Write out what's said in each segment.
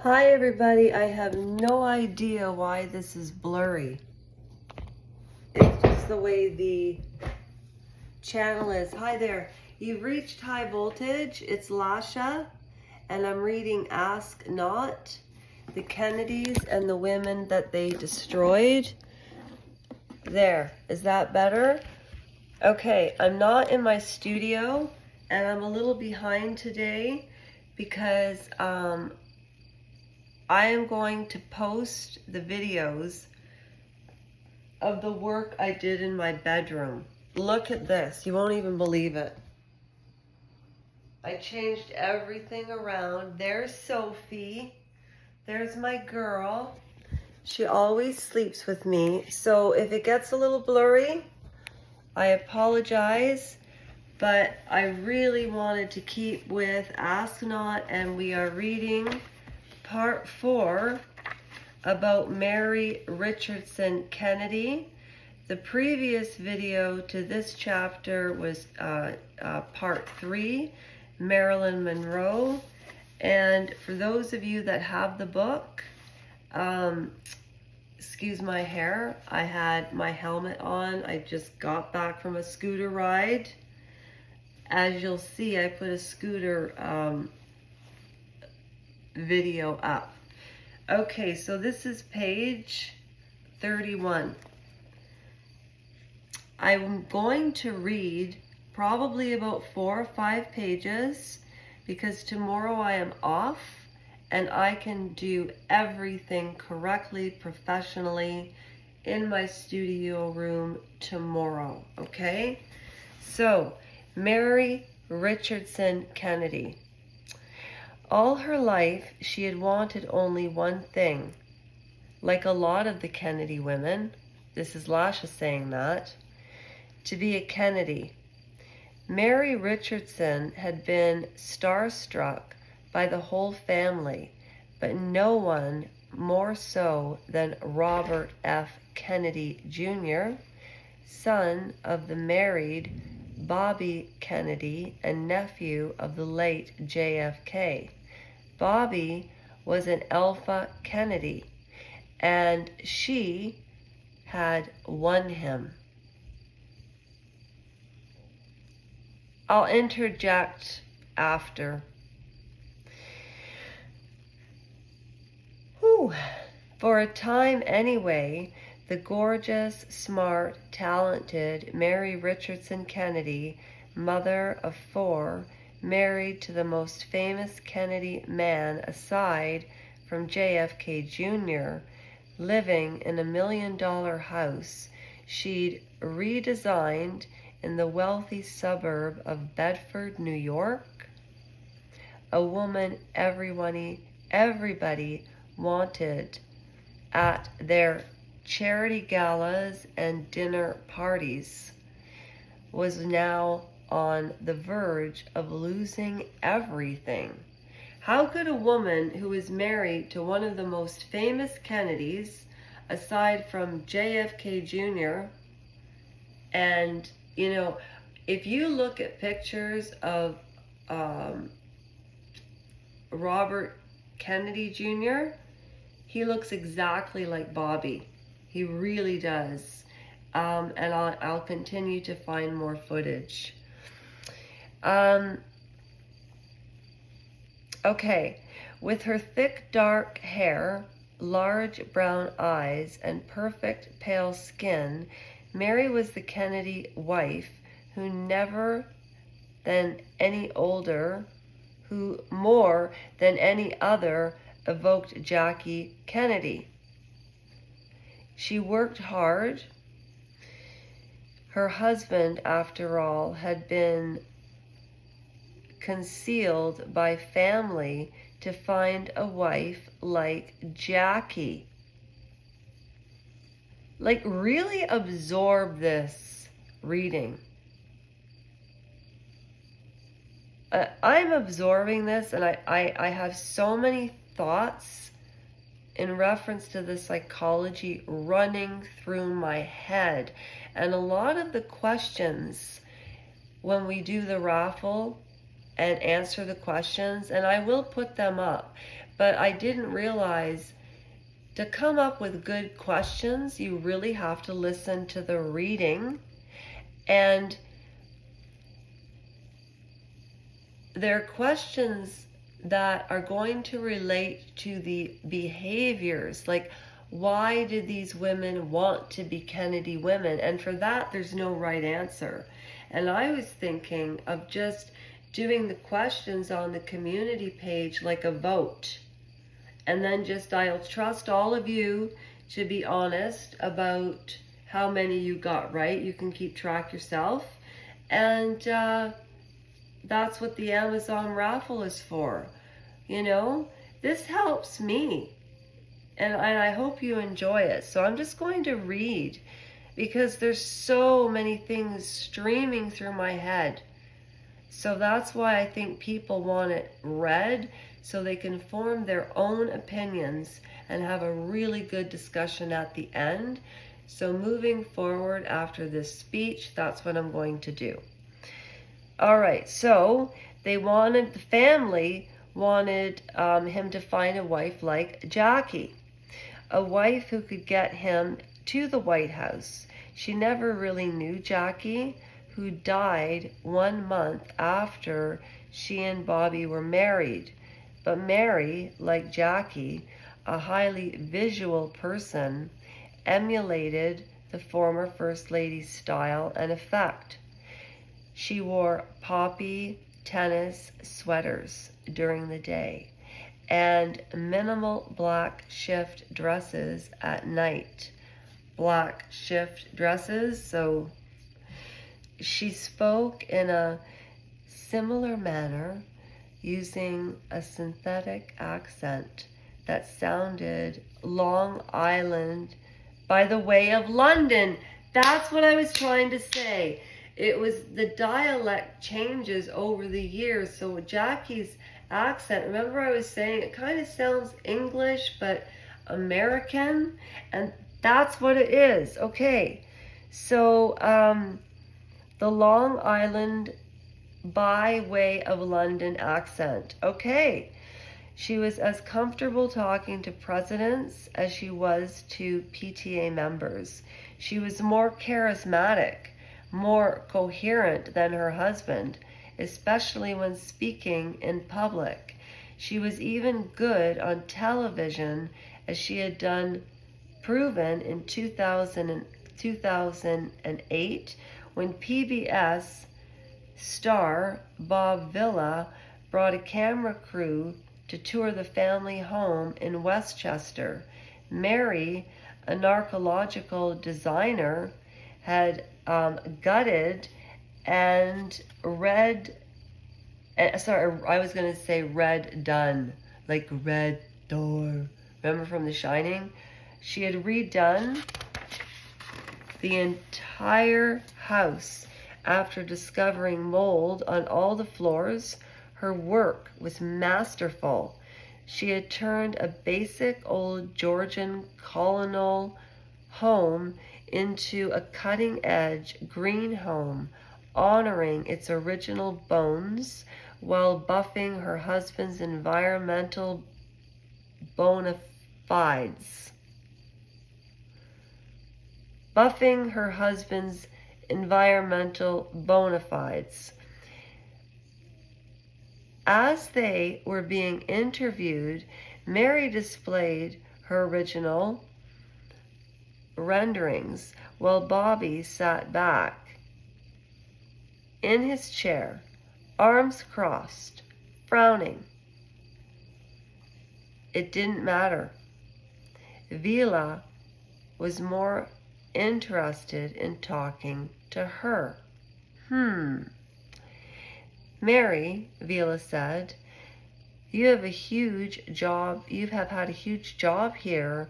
Hi everybody, I have no idea why this is blurry. It's just the way the channel is. Hi there, you've reached high voltage. It's Lasha, and I'm reading Ask Not, the Kennedys and the women that they destroyed. There, is that better? Okay, I'm not in my studio, and I'm a little behind today because I am going to post the videos of the work I did in my bedroom. Look at this. You won't even believe it. I changed everything around. There's Sophie. There's my girl. She always sleeps with me. So if it gets a little blurry, I apologize. But I really wanted to keep with Ask Not, and we are reading Part 4 about Mary Richardson Kennedy. The previous video to this chapter was Part 3, Marilyn Monroe. And for those of you that have the book, excuse my hair, I had my helmet on. I just got back from a scooter ride. As you'll see, I put a scooter video up. Okay, so this is page 31. I'm going to read probably about 4 or 5 pages because tomorrow I am off and I can do everything correctly, professionally in my studio room tomorrow, okay? So, Mary Richardson Kennedy. All her life, she had wanted only one thing. Like a lot of the Kennedy women, this is Lasha saying that, to be a Kennedy. Mary Richardson had been starstruck by the whole family, but no one more so than Robert F. Kennedy Jr., son of the married Bobby Kennedy and nephew of the late JFK. Bobby was an Alpha Kennedy, and she had won him. I'll interject after. Whew. For a time anyway, the gorgeous, smart, talented Mary Richardson Kennedy, mother of 4, married to the most famous Kennedy man aside from JFK Jr., living in a $1 million house she'd redesigned in the wealthy suburb of Bedford, New York. A woman everybody wanted at their charity galas and dinner parties, was now on the verge of losing everything. How could a woman who is married to one of the most famous Kennedys, aside from JFK Jr., and, you know, if you look at pictures of Robert Kennedy Jr., he looks exactly like Bobby. He really does. And I'll continue to find more footage. Okay, with her thick dark hair, large brown eyes, and perfect pale skin, Mary was the Kennedy wife who more than any other evoked Jackie Kennedy. She worked hard. Her husband, after all, had been concealed by family to find a wife like Jackie. Like, really absorb this reading. I'm absorbing this, and I have so many thoughts in reference to the psychology running through my head. And a lot of the questions when we do the raffle and answer the questions, and I will put them up. But I didn't realize to come up with good questions, you really have to listen to the reading, and they're questions that are going to relate to the behaviors, like why did these women want to be Kennedy women? And for that, there's no right answer. And I was thinking of just doing the questions on the community page like a vote. And then just, I'll trust all of you to be honest about how many you got right. You can keep track yourself. And that's what the Amazon raffle is for. You know, this helps me. And I hope you enjoy it. So I'm just going to read because there's so many things streaming through my head. So that's why I think people want it read so they can form their own opinions and have a really good discussion at the end. So moving forward after this speech, that's what I'm going to do. All right, so the family wanted him to find a wife like Jackie, a wife who could get him to the White House. She never really knew Jackie, who died 1 month after she and Bobby were married. But Mary, like Jackie, a highly visual person, emulated the former First Lady's style and effect. She wore poppy tennis sweaters during the day and minimal black shift dresses at night. Black shift dresses, so she spoke in a similar manner using a synthetic accent that sounded Long Island by the way of London. That's what I was trying to say. It was the dialect changes over the years. So Jackie's accent, remember I was saying it kind of sounds English but American, and that's what it is. Okay, so the Long Island by way of London accent. Okay, she was as comfortable talking to presidents as she was to PTA members. She was more charismatic, more coherent than her husband, especially when speaking in public. She was even good on television, as she had proven in 2008 when PBS star Bob Vila brought a camera crew to tour the family home in Westchester. Mary, a narcological designer, had gutted and red done, like red door. Remember from The Shining? She had redone the entire house after discovering mold on all the floors. Her work was masterful. She had turned a basic old Georgian colonial home into a cutting-edge green home, honoring its original bones while buffing her husband's environmental bona fides. As they were being interviewed, Mary displayed her original renderings while Bobby sat back in his chair, arms crossed, frowning. It didn't matter. Vila was more interested in talking to her. Mary, Vila said, you have had a huge job here,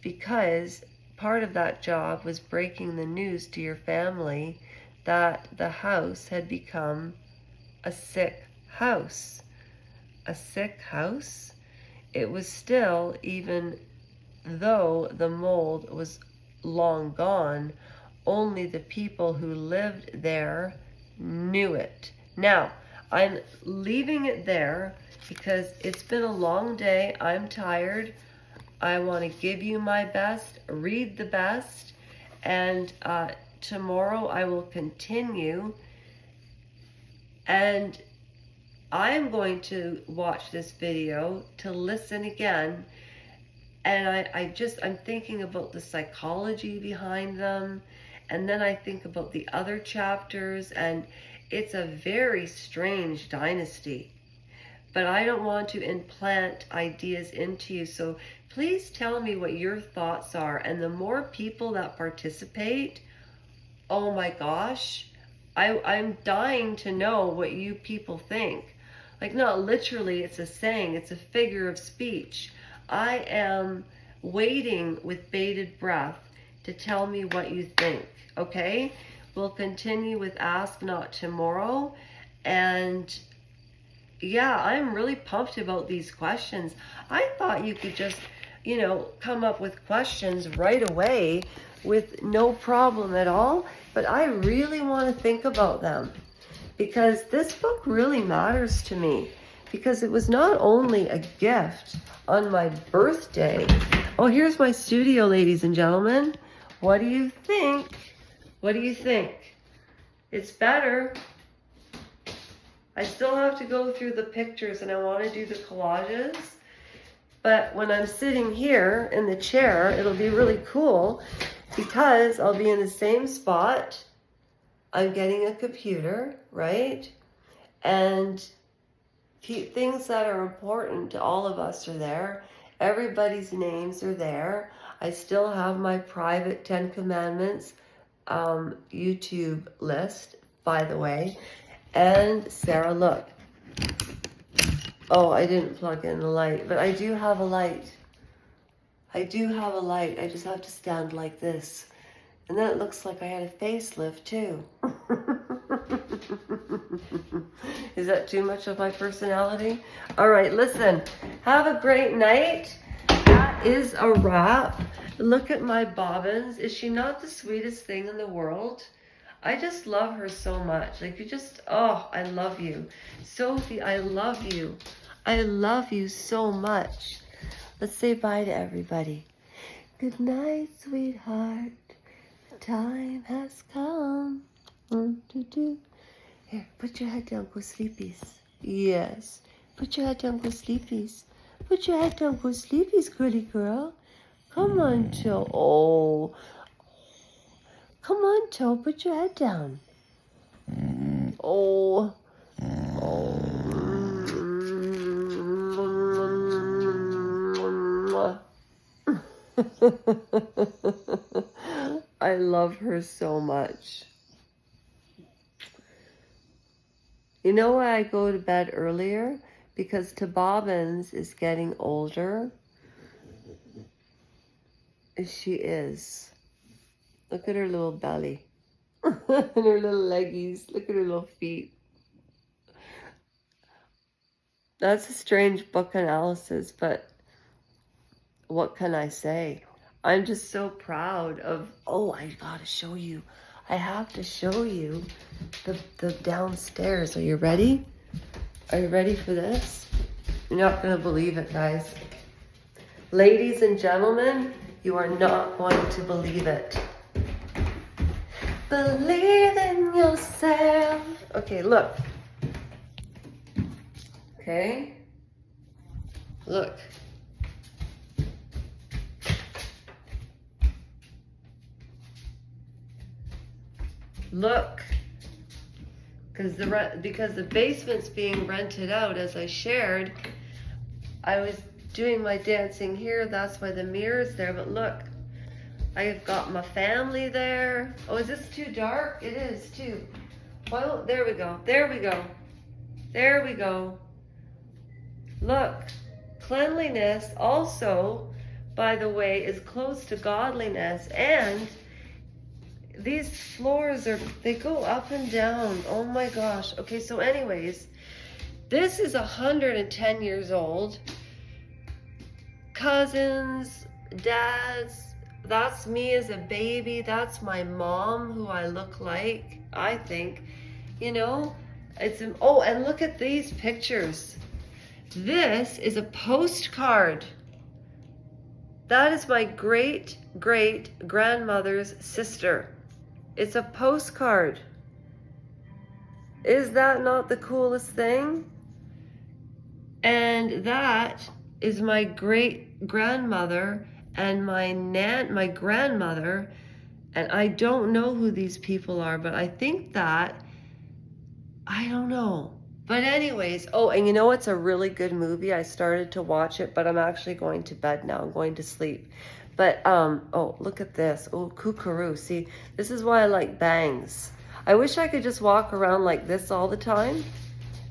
because part of that job was breaking the news to your family that the house had become a sick house. A sick house? It was still, even though the mold was long gone, only the people who lived there knew it. Now, I'm leaving it there because it's been a long day. I'm tired. I want to give you my best, read the best, and tomorrow I will continue. And I am going to watch this video to listen again. And I'm thinking about the psychology behind them. And then I think about the other chapters, and it's a very strange dynasty. But I don't want to implant ideas into you. So please tell me what your thoughts are. And the more people that participate, oh my gosh, I'm dying to know what you people think. Like, not literally, it's a saying, it's a figure of speech. I am waiting with bated breath to tell me what you think, okay? We'll continue with Ask Not tomorrow. And yeah, I'm really pumped about these questions. I thought you could just, come up with questions right away with no problem at all. But I really want to think about them, because this book really matters to me, because it was not only a gift on my birthday. Oh, here's my studio, ladies and gentlemen. What do you think? What do you think? It's better. I still have to go through the pictures, and I want to do the collages. But when I'm sitting here in the chair, it'll be really cool because I'll be in the same spot. I'm getting a computer, right? And things that are important to all of us are there. Everybody's names are there. I still have my private 10 Commandments YouTube list, by the way. And Sarah, look. Oh, I didn't plug in the light, but I do have a light. I do have a light. I just have to stand like this. And then it looks like I had a facelift too. Is that too much of my personality? All right, listen. Have a great night. That is a wrap. Look at my bobbins. Is she not the sweetest thing in the world? I just love her so much. Like, I love you. Sophie, I love you. I love you so much. Let's say bye to everybody. Good night, sweetheart. The time has come. Here, put your head down, go sleepies. Yes. Put your head down, go sleepies. Put your head down, go sleepies, girly girl. Come on, Toe. Oh. Come on, Toe, put your head down. Oh. Oh. I love her so much. You know why I go to bed earlier? Because Bobbins is getting older. She is. Look at her little belly. And her little leggies. Look at her little feet. That's a strange book analysis, but what can I say? I'm just so proud of, I gotta show you. I have to show you the downstairs. Are you ready? Are you ready for this? You're not gonna believe it, guys. Ladies and gentlemen, you are not going to believe it. Believe in yourself. Okay, look. Okay? Look. Look. Because the basement's being rented out, as I shared, I was doing my dancing here. That's why the mirror's there. But look, I've got my family there. Oh, is this too dark? It is too. Well, there we go. There we go. There we go. Look, cleanliness also, by the way, is close to godliness. And these floors they go up and down. Oh my gosh. Okay, so anyways, this is 110 years old. Cousins, dads, that's me as a baby. That's my mom, who I look like, I think. Oh, and look at these pictures. This is a postcard. That is my great-great-grandmother's sister. It's a postcard. Is that not the coolest thing? And that is my great-grandmother and my grandmother, and I don't know who these people are, but I think that, I don't know. But anyways, oh, and you know it's a really good movie. I started to watch it, but I'm actually going to bed now. I'm going to sleep. But, oh, look at this. Oh, kookaroo. See, this is why I like bangs. I wish I could just walk around like this all the time.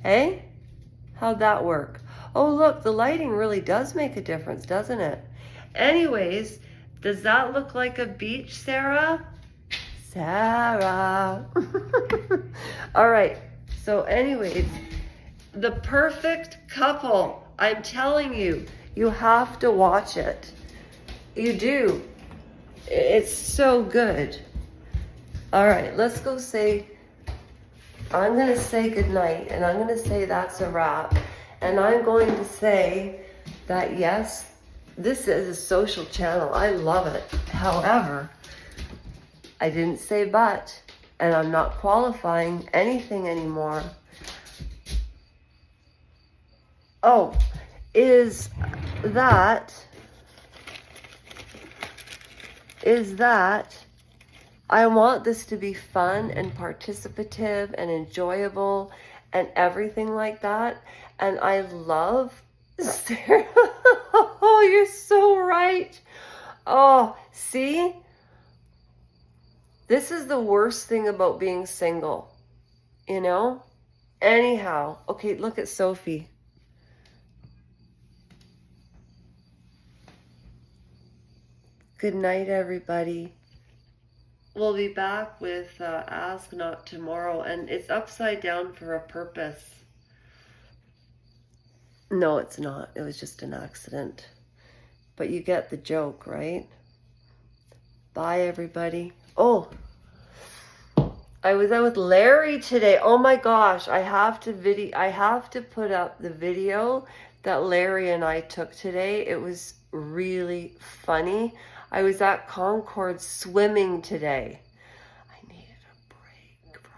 Hey? How'd that work? Oh, look, the lighting really does make a difference, doesn't it? Anyways, does that look like a beach, Sarah? Sarah. All right. So anyways, the perfect couple. I'm telling you, you have to watch it. You do. It's so good. All right, let's go say, I'm going to say goodnight, and I'm going to say that's a wrap. And I'm going to say that, yes, this is a social channel. I love it. However, I didn't say but. And I'm not qualifying anything anymore. Oh, is that I want this to be fun and participative and enjoyable and everything like that. And I love Sarah. Oh, you're so right. Oh, see? This is the worst thing about being single, you know? Anyhow, okay, look at Sophie. Good night, everybody. We'll be back with Ask Not tomorrow, and it's upside down for a purpose. No, it's not. It was just an accident. But you get the joke, right? Bye, everybody. Oh, I was out with Larry today. Oh my gosh, I have to put up the video that Larry and I took today. It was really funny. I was at Concord swimming today. I needed a break from.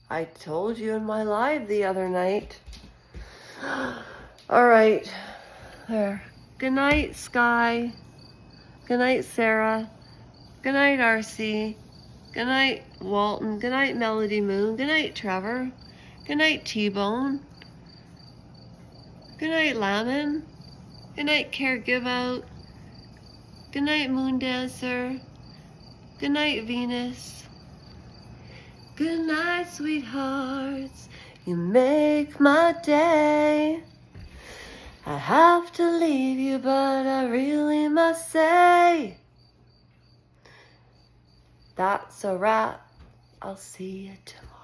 I told you in my live the other night. All right. There. Good night, Sky. Good night, Sarah. Good night, RC. Good night, Walton. Good night, Melody Moon. Good night, Trevor. Good night, T-Bone. Good night, Lemon. Good night, Care Give Out. Good night, Moon Dancer. Good night, Venus. Good night, sweethearts. You make my day. I have to leave you, but I really must say, that's a wrap. I'll see you tomorrow.